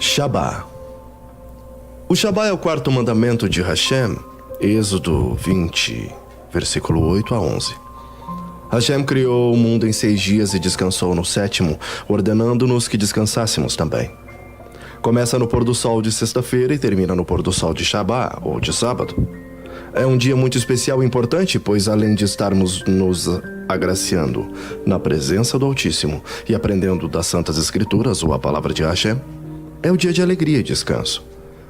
Shabá. O Shabá é o quarto mandamento de Hashem, Êxodo 20, versículo 8 a 11. Hashem criou o mundo em 6 dias e descansou no 7º, ordenando-nos que descansássemos também. Começa no pôr do sol de sexta-feira e termina no pôr do sol de Shabá, ou de sábado. É um dia muito especial e importante, pois além de estarmos nos agraciando na presença do Altíssimo e aprendendo das Santas Escrituras, ou a palavra de Hashem, é o dia de alegria e descanso,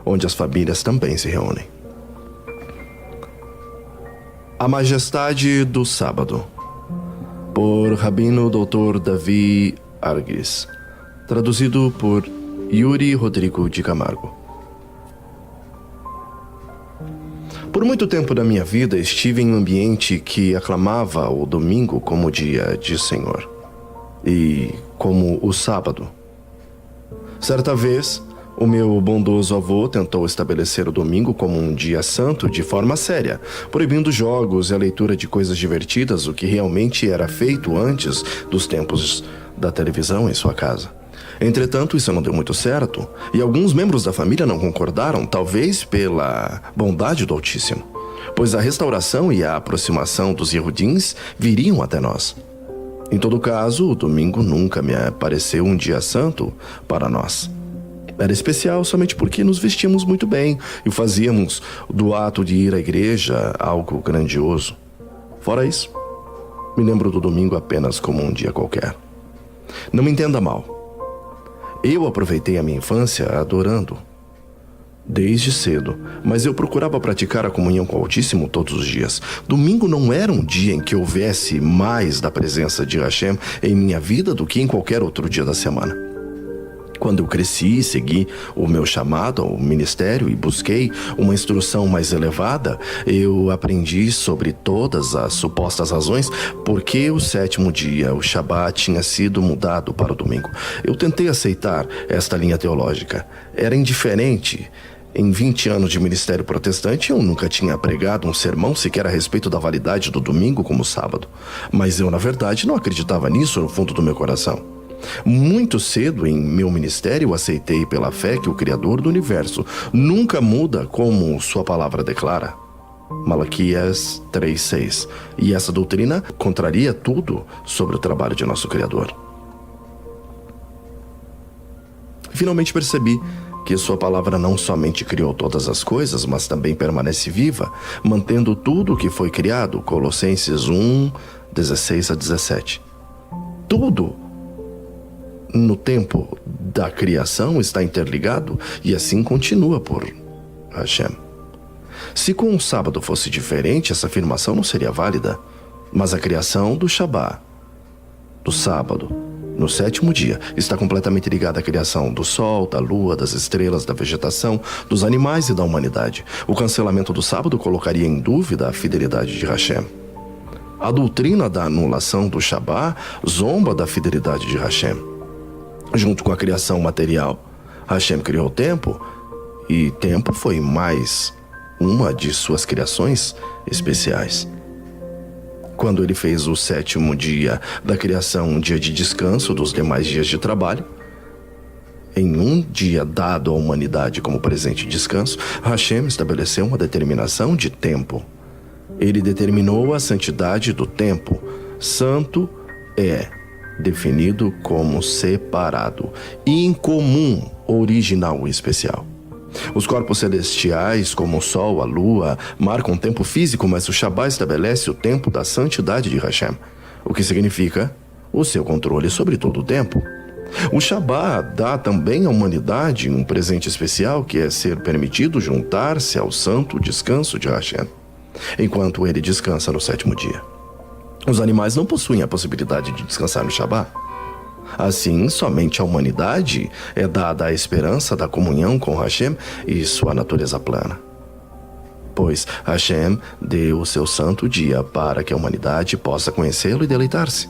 onde as famílias também se reúnem. A Majestade do Sábado, por Rabino Dr. Davi Argues, traduzido por Yuri Rodrigo de Camargo. Por muito tempo da minha vida estive em um ambiente que aclamava o domingo como dia de Senhor e como o sábado. Certa vez, o meu bondoso avô tentou estabelecer o domingo como um dia santo de forma séria, proibindo jogos e a leitura de coisas divertidas, o que realmente era feito antes dos tempos da televisão em sua casa. Entretanto, isso não deu muito certo, e alguns membros da família não concordaram, talvez pela bondade do Altíssimo, pois a restauração e a aproximação dos Yehudins viriam até nós. Em todo caso, o domingo nunca me pareceu um dia santo para nós. Era especial somente porque nos vestíamos muito bem e fazíamos do ato de ir à igreja algo grandioso. Fora isso, me lembro do domingo apenas como um dia qualquer. Não me entenda mal. Eu aproveitei a minha infância adorando desde cedo, mas eu procurava praticar a comunhão com o Altíssimo todos os dias. Domingo não era um dia em que houvesse mais da presença de Hashem em minha vida do que em qualquer outro dia da semana. Quando eu cresci e segui o meu chamado ao ministério e busquei uma instrução mais elevada, eu aprendi sobre todas as supostas razões por que o 7º dia, o Shabat, tinha sido mudado para o domingo. Eu tentei aceitar esta linha teológica. Era indiferente. Em 20 anos de ministério protestante, eu nunca tinha pregado um sermão sequer a respeito da validade do domingo como sábado. Mas eu, na verdade, não acreditava nisso no fundo do meu coração. Muito cedo em meu ministério, eu aceitei pela fé que o Criador do Universo nunca muda como sua palavra declara. Malaquias 3:6. E essa doutrina contraria tudo sobre o trabalho de nosso Criador. Finalmente percebi que sua palavra não somente criou todas as coisas, mas também permanece viva, mantendo tudo o que foi criado. Colossenses 1:16 a 17. Tudo no tempo da criação está interligado e assim continua por Hashem. Se com o sábado fosse diferente, essa afirmação não seria válida. Mas a criação do Shabá, do sábado, no 7º dia, está completamente ligada à criação do sol, da lua, das estrelas, da vegetação, dos animais e da humanidade. O cancelamento do sábado colocaria em dúvida a fidelidade de Hashem. A doutrina da anulação do Shabá zomba da fidelidade de Hashem. Junto com a criação material, Hashem criou o tempo, e tempo foi mais uma de suas criações especiais. Quando ele fez o 7º dia da criação um dia de descanso dos demais dias de trabalho, em um dia dado à humanidade como presente de descanso, Hashem estabeleceu uma determinação de tempo. Ele determinou a santidade do tempo. Santo é definido como separado, incomum, original e especial. Os corpos celestiais, como o sol, a lua, marcam o tempo físico, mas o Shabá estabelece o tempo da santidade de Hashem, o que significa o seu controle sobre todo o tempo. O Shabá dá também à humanidade um presente especial, que é ser permitido juntar-se ao santo descanso de Hashem, enquanto ele descansa no 7º dia. Os animais não possuem a possibilidade de descansar no Shabá. Assim, somente a humanidade é dada a esperança da comunhão com Hashem e sua natureza plana. Pois Hashem deu o seu santo dia para que a humanidade possa conhecê-lo e deleitar-se.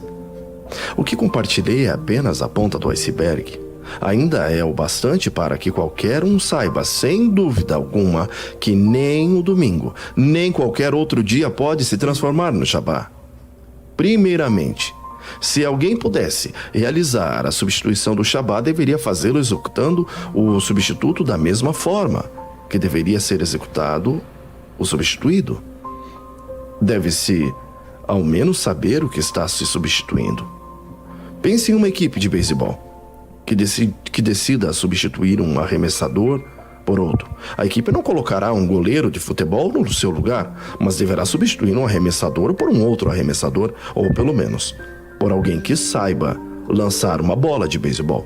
O que compartilhei é apenas a ponta do iceberg. Ainda é o bastante para que qualquer um saiba, sem dúvida alguma, que nem o domingo, nem qualquer outro dia pode se transformar no Shabá. Primeiramente, Se alguém pudesse realizar a substituição do Shabá, deveria fazê-lo executando o substituto da mesma forma que deveria ser executado o substituído. Deve-se, ao menos, saber o que está se substituindo. Pense em uma equipe de beisebol que decida substituir um arremessador por outro. A equipe não colocará um goleiro de futebol no seu lugar, mas deverá substituir um arremessador por um outro arremessador, ou pelo menos por alguém que saiba lançar uma bola de beisebol.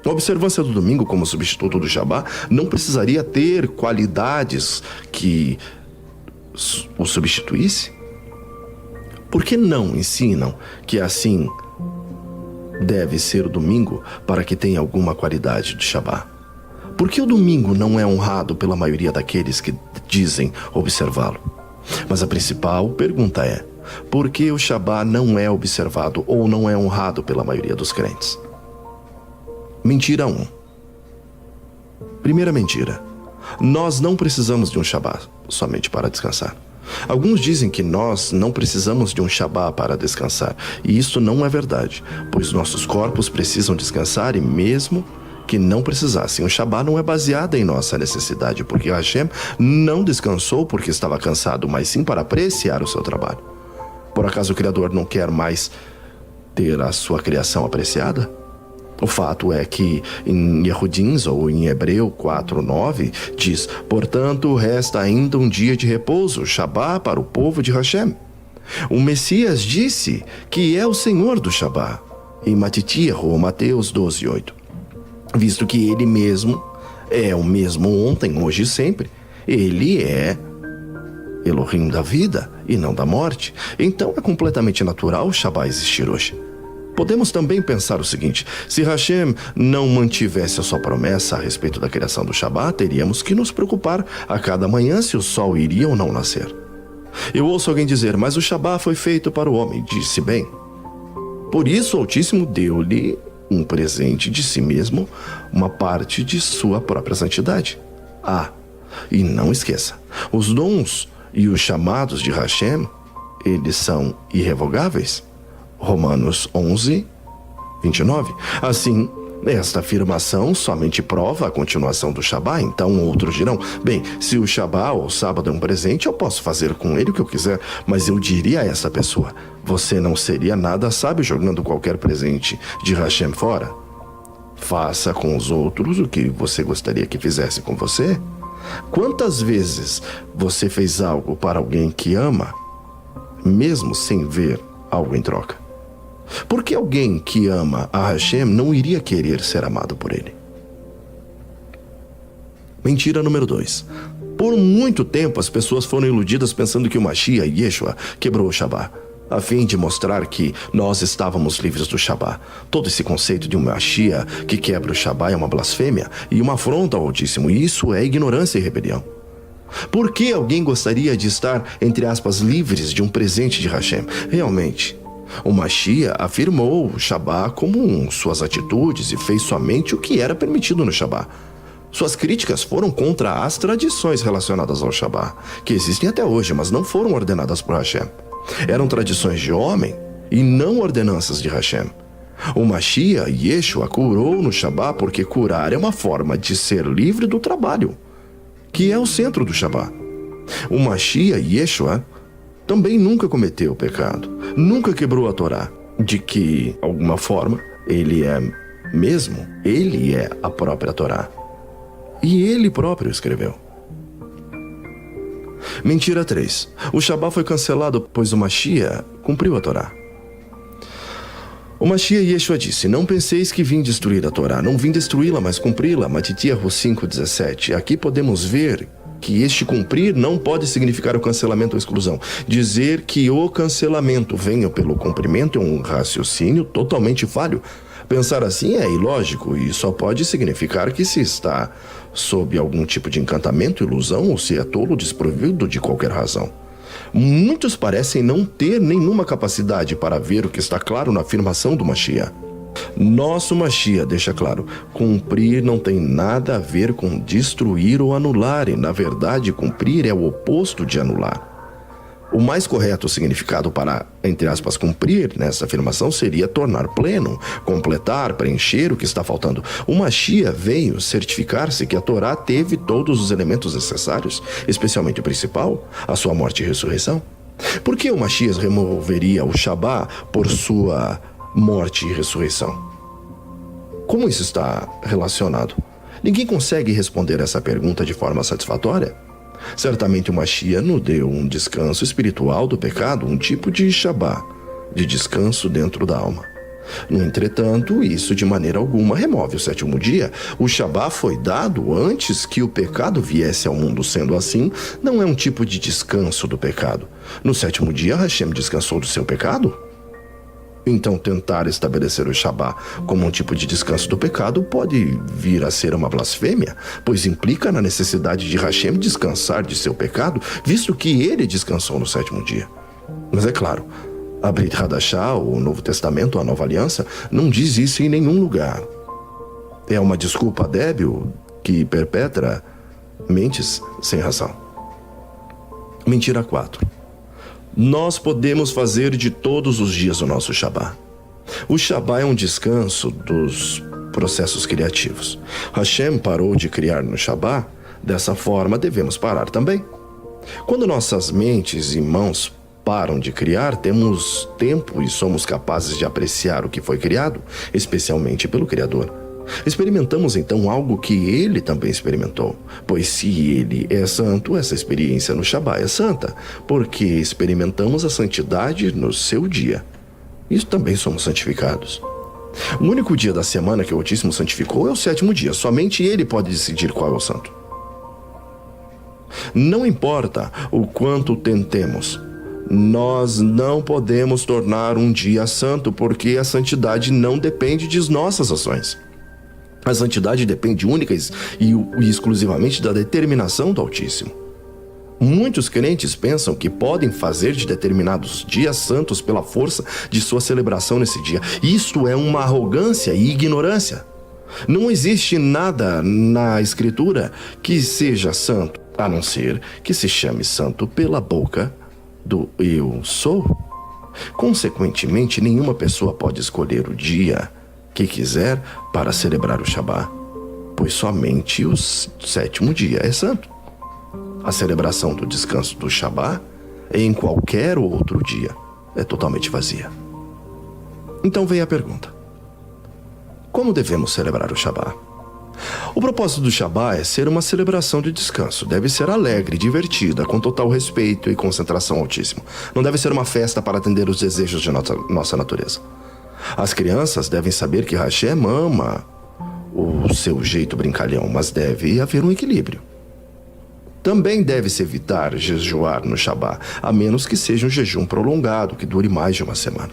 A observância do domingo como substituto do Shabá não precisaria ter qualidades que o substituísse? Por que não ensinam que assim deve ser o domingo para que tenha alguma qualidade de Shabá? Por que o domingo não é honrado pela maioria daqueles que dizem observá-lo? Mas a principal pergunta é: por que o Shabá não é observado ou não é honrado pela maioria dos crentes? Mentira 1. Primeira mentira: nós não precisamos de um Shabá somente para descansar. Alguns dizem que nós não precisamos de um Shabá para descansar, e isso não é verdade, pois nossos corpos precisam descansar, e mesmo que não precisassem, o Shabá não é baseado em nossa necessidade, porque Hashem não descansou porque estava cansado, mas sim para apreciar o seu trabalho. Por acaso o Criador não quer mais ter a sua criação apreciada? O fato é que em Yehudins, ou em Hebreu 4:9, diz: portanto, resta ainda um dia de repouso, Shabá, para o povo de Hashem. O Messias disse que é o Senhor do Shabá, em Matitiahu, Mateus 12:8. Visto que ele mesmo é o mesmo ontem, hoje e sempre, ele é Elohim da vida e não da morte, então é completamente natural o Shabá existir hoje. Podemos também pensar o seguinte: se Hashem não mantivesse a sua promessa a respeito da criação do Shabá, teríamos que nos preocupar a cada manhã se o sol iria ou não nascer. Eu ouço alguém dizer: mas o Shabá foi feito para o homem. Disse bem. Por isso o Altíssimo deu-lhe um presente de si mesmo, uma parte de sua própria santidade. E não esqueça, os dons e os chamados de Hashem, eles são irrevogáveis. Romanos 11:29. Assim, esta afirmação somente prova a continuação do Shabá. Então outros dirão: bem, se o Shabá ou o sábado é um presente, eu posso fazer com ele o que eu quiser. Mas eu diria a essa pessoa: você não seria nada sábio jogando qualquer presente de Hashem fora? Faça com os outros o que você gostaria que fizesse com você. Quantas vezes você fez algo para alguém que ama, mesmo sem ver algo em troca? Por que alguém que ama a Hashem não iria querer ser amado por ele? Mentira número 2. Por muito tempo as pessoas foram iludidas pensando que o Mashiach, Yeshua, quebrou o Shabá, a fim de mostrar que nós estávamos livres do Shabá. Todo esse conceito de um Mashiach que quebra o Shabá é uma blasfêmia e uma afronta ao Altíssimo, e isso é ignorância e rebelião. Por que alguém gostaria de estar, entre aspas, livres de um presente de Hashem? Realmente, o Mashiach afirmou o Shabá como suas atitudes e fez somente o que era permitido no Shabá. Suas críticas foram contra as tradições relacionadas ao Shabá, que existem até hoje, mas não foram ordenadas por Hashem. Eram tradições de homem e não ordenanças de Hashem. O Mashiach, Yeshua, curou no Shabá porque curar é uma forma de ser livre do trabalho, que é o centro do Shabá. O Mashiach, Yeshua, também nunca cometeu pecado, nunca quebrou a Torá, de que, alguma forma, ele é a própria Torá. E ele próprio escreveu. Mentira 3. O Shabá foi cancelado, pois o Mashiach cumpriu a Torá. O Mashiach Yeshua disse: não penseis que vim destruir a Torá, não vim destruí-la, mas cumpri-la. Matitiahu 5:17. Aqui podemos ver que este cumprir não pode significar o cancelamento ou exclusão. Dizer que o cancelamento venha pelo cumprimento é um raciocínio totalmente falho. Pensar assim é ilógico e só pode significar que se está sob algum tipo de encantamento, ilusão, ou se é tolo, desprovido de qualquer razão. Muitos parecem não ter nenhuma capacidade para ver o que está claro na afirmação do Mashiach. Nosso Mashiach deixa claro: cumprir não tem nada a ver com destruir ou anular, e na verdade cumprir é o oposto de anular. O mais correto significado para, entre aspas, cumprir nessa afirmação seria tornar pleno, completar, preencher o que está faltando. O Mashiach veio certificar-se que a Torá teve todos os elementos necessários, especialmente o principal, a sua morte e ressurreição. Por que o Mashiach removeria o Shabá por sua morte e ressurreição? Como isso está relacionado? Ninguém consegue responder essa pergunta de forma satisfatória. Certamente o Mashiach nos deu um descanso espiritual do pecado, um tipo de Shabá, de descanso dentro da alma. No entretanto, isso de maneira alguma remove o sétimo dia. O Shabá foi dado antes que o pecado viesse ao mundo. Sendo assim, não é um tipo de descanso do pecado. No sétimo dia, Hashem descansou do seu pecado? Então, tentar estabelecer o Shabá como um tipo de descanso do pecado pode vir a ser uma blasfêmia, pois implica na necessidade de Hashem descansar de seu pecado, visto que ele descansou no sétimo dia. Mas é claro, a Brit Hadashah, o Novo Testamento, a Nova Aliança, não diz isso em nenhum lugar. É uma desculpa débil que perpetra mentes sem razão. Mentira 4. Nós podemos fazer de todos os dias o nosso Shabá. O Shabá é um descanso dos processos criativos. Hashem parou de criar no Shabá, dessa forma devemos parar também. Quando nossas mentes e mãos param de criar, temos tempo e somos capazes de apreciar o que foi criado, especialmente pelo Criador. Experimentamos então algo que ele também experimentou, pois se ele é santo, essa experiência no Shabá é santa, porque experimentamos a santidade no seu dia. Isso também somos santificados. O único dia da semana que o Altíssimo santificou é o sétimo dia, somente ele pode decidir qual é o santo. Não importa o quanto tentemos, nós não podemos tornar um dia santo, porque a santidade não depende de nossas ações. A santidade depende única e exclusivamente da determinação do Altíssimo. Muitos crentes pensam que podem fazer de determinados dias santos pela força de sua celebração nesse dia. Isto é uma arrogância e ignorância. Não existe nada na Escritura que seja santo, a não ser que se chame santo pela boca do Eu Sou. Consequentemente, nenhuma pessoa pode escolher o dia que quiser para celebrar o Shabá, pois somente o sétimo dia é santo. A celebração do descanso do Shabá, em qualquer outro dia, é totalmente vazia. Então vem a pergunta: como devemos celebrar o Shabá? O propósito do Shabá é ser uma celebração de descanso. Deve ser alegre, divertida, com total respeito e concentração ao Altíssimo. Não deve ser uma festa para atender os desejos de nossa natureza. As crianças devem saber que Hashem ama o seu jeito brincalhão, mas deve haver um equilíbrio. Também deve-se evitar jejuar no Shabá, a menos que seja um jejum prolongado, que dure mais de uma semana.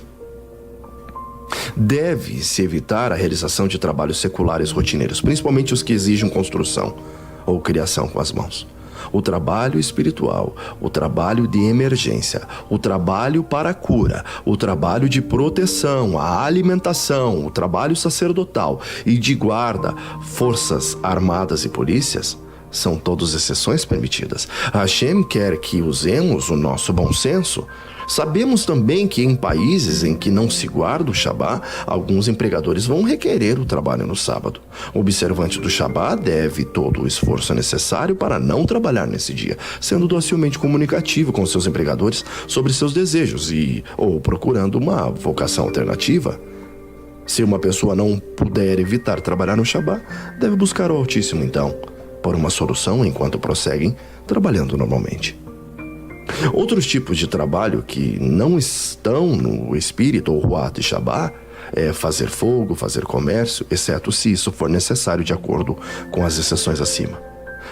Deve-se evitar a realização de trabalhos seculares rotineiros, principalmente os que exigem construção ou criação com as mãos. O trabalho espiritual, o trabalho de emergência, o trabalho para a cura, o trabalho de proteção, a alimentação, o trabalho sacerdotal e de guarda, forças armadas e polícias, são todas exceções permitidas. Hashem quer que usemos o nosso bom senso. Sabemos também que em países em que não se guarda o Shabá, alguns empregadores vão requerer o trabalho no sábado. O observante do Shabá deve todo o esforço necessário para não trabalhar nesse dia, sendo docilmente comunicativo com seus empregadores sobre seus desejos ou procurando uma vocação alternativa. Se uma pessoa não puder evitar trabalhar no Shabá, deve buscar o Altíssimo então, por uma solução enquanto prosseguem trabalhando normalmente. Outros tipos de trabalho que não estão no espírito ou ruach de Shabá é fazer fogo, fazer comércio, exceto se isso for necessário de acordo com as exceções acima.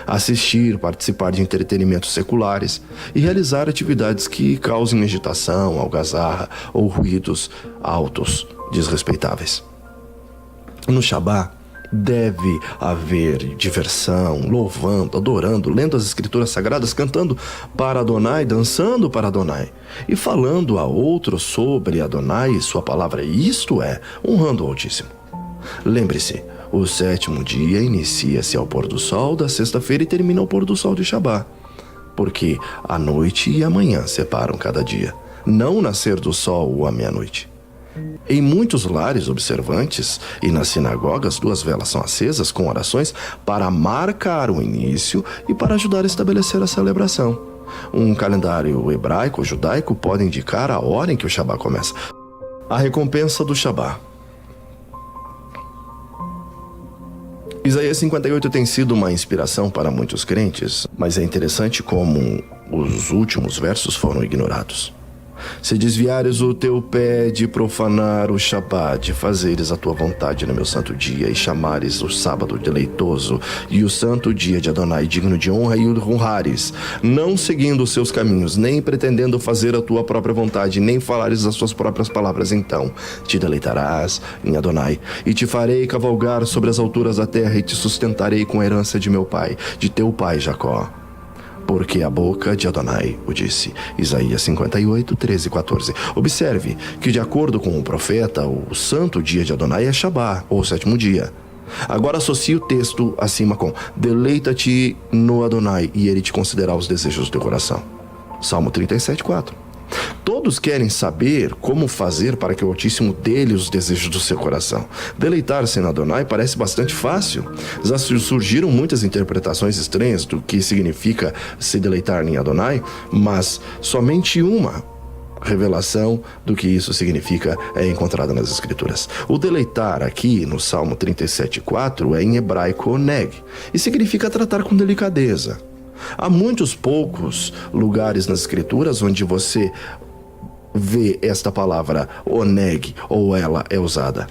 Assistir, participar de entretenimentos seculares e realizar atividades que causem agitação, algazarra ou ruídos altos desrespeitáveis. No Shabá, deve haver diversão, louvando, adorando, lendo as escrituras sagradas, cantando para Adonai, dançando para Adonai e falando a outros sobre Adonai e sua palavra, isto é, honrando o Altíssimo. Lembre-se, o sétimo dia inicia-se ao pôr do sol da sexta-feira e termina ao pôr do sol de Shabá. porque a noite e a manhã separam cada dia, não o nascer do sol ou a meia-noite. Em muitos lares observantes e nas sinagogas, 2 velas são acesas com orações para marcar o início e para ajudar a estabelecer a celebração. Um calendário hebraico ou judaico pode indicar a hora em que o Shabá começa. A recompensa do Shabá. Isaías 58 tem sido uma inspiração para muitos crentes, mas é interessante como os últimos versos foram ignorados. Se desviares o teu pé de profanar o Shabá, de fazeres a tua vontade no meu santo dia, e chamares o sábado deleitoso, e o santo dia de Adonai digno de honra, e o honrares, não seguindo os seus caminhos, nem pretendendo fazer a tua própria vontade, nem falares as tuas próprias palavras, então te deleitarás em Adonai, e te farei cavalgar sobre as alturas da terra, e te sustentarei com a herança de meu pai, de teu pai Jacó. Porque a boca de Adonai o disse. Isaías 58, 13 e 14. Observe que, de acordo com o profeta, o santo dia de Adonai é Shabá, ou 7º dia. Agora associe o texto acima com: deleita-te no Adonai, e ele te concederá os desejos do teu coração. Salmo 37, 4. Todos querem saber como fazer para que o Altíssimo dê-lhe os desejos do seu coração. Deleitar-se em Adonai parece bastante fácil. Já surgiram muitas interpretações estranhas do que significa se deleitar em Adonai, mas somente uma revelação do que isso significa é encontrada nas Escrituras. O deleitar aqui no Salmo 37:4 é em hebraico oneg e significa tratar com delicadeza. Há muitos poucos lugares nas Escrituras onde você vê esta palavra oneg ou ela é usada.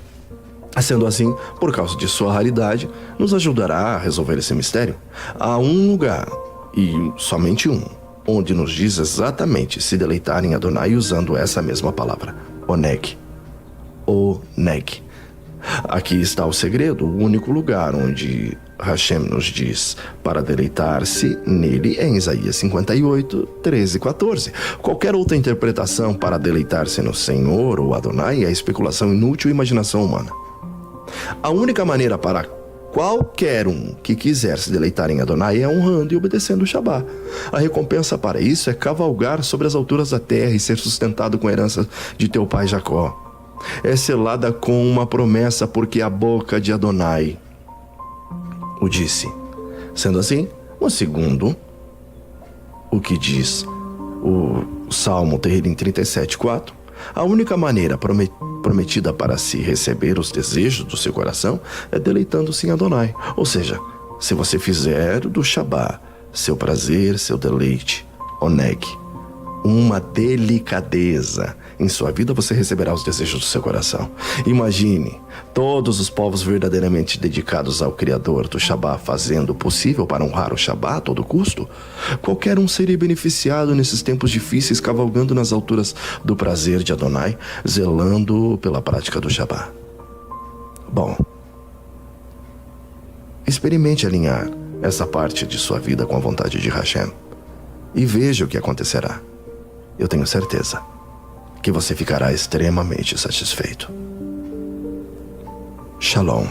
Sendo assim, por causa de sua raridade, nos ajudará a resolver esse mistério. Há um lugar, e somente um, onde nos diz exatamente se deleitar em Adonai usando essa mesma palavra, oneg. Oneg. Aqui está o segredo, o único lugar onde Hashem nos diz para deleitar-se nele é em Isaías 58, 13 e 14. Qualquer outra interpretação para deleitar-se no Senhor ou Adonai é especulação inútil e imaginação humana. A única maneira para qualquer um que quiser se deleitar em Adonai é honrando e obedecendo o Shabá. A recompensa para isso é cavalgar sobre as alturas da terra e ser sustentado com a herança de teu pai Jacó. É selada com uma promessa, porque a boca de Adonai o disse. Sendo assim, o segundo, o que diz o Salmo Terrilim 37:4, a única maneira prometida para se receber os desejos do seu coração é deleitando-se em Adonai. Ou seja, se você fizer do Shabá seu prazer, seu deleite, oneg, uma delicadeza em sua vida, você receberá os desejos do seu coração. Imagine todos os povos verdadeiramente dedicados ao Criador do Shabá fazendo o possível para honrar o Shabá a todo custo. Qualquer um seria beneficiado nesses tempos difíceis, cavalgando nas alturas do prazer de Adonai, zelando pela prática do Shabá. Bom, experimente alinhar essa parte de sua vida com a vontade de Hashem e veja o que acontecerá. Eu tenho certeza que você ficará extremamente satisfeito. Shalom.